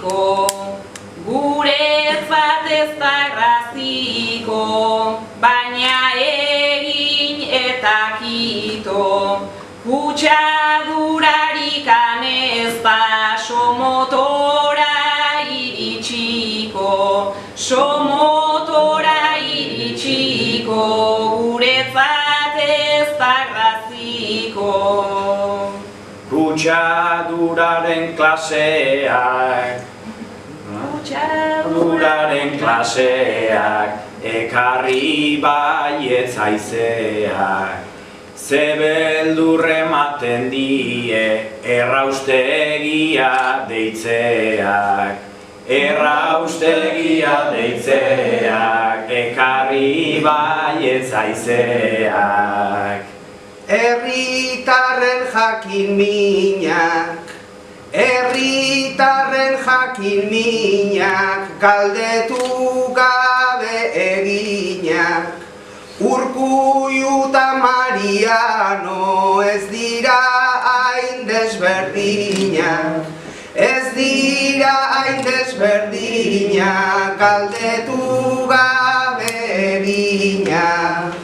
erraziko, guretzat ez da erraziko, baina egin eta kito, kutsadurarik ez da somotora iritsiko, somotora iritsiko, guretzat ez da erraziko. Kutsaduraren klaseak, ekarri baietz haizeak, ze beldur ematen die erraustegia deitzeak, ekarri baietz haizeak. Herritarren jakin minak, galdetu gabe eginak, Urkullu eta Mariano ez dira hain desberdinak, galdetu gabe eginak.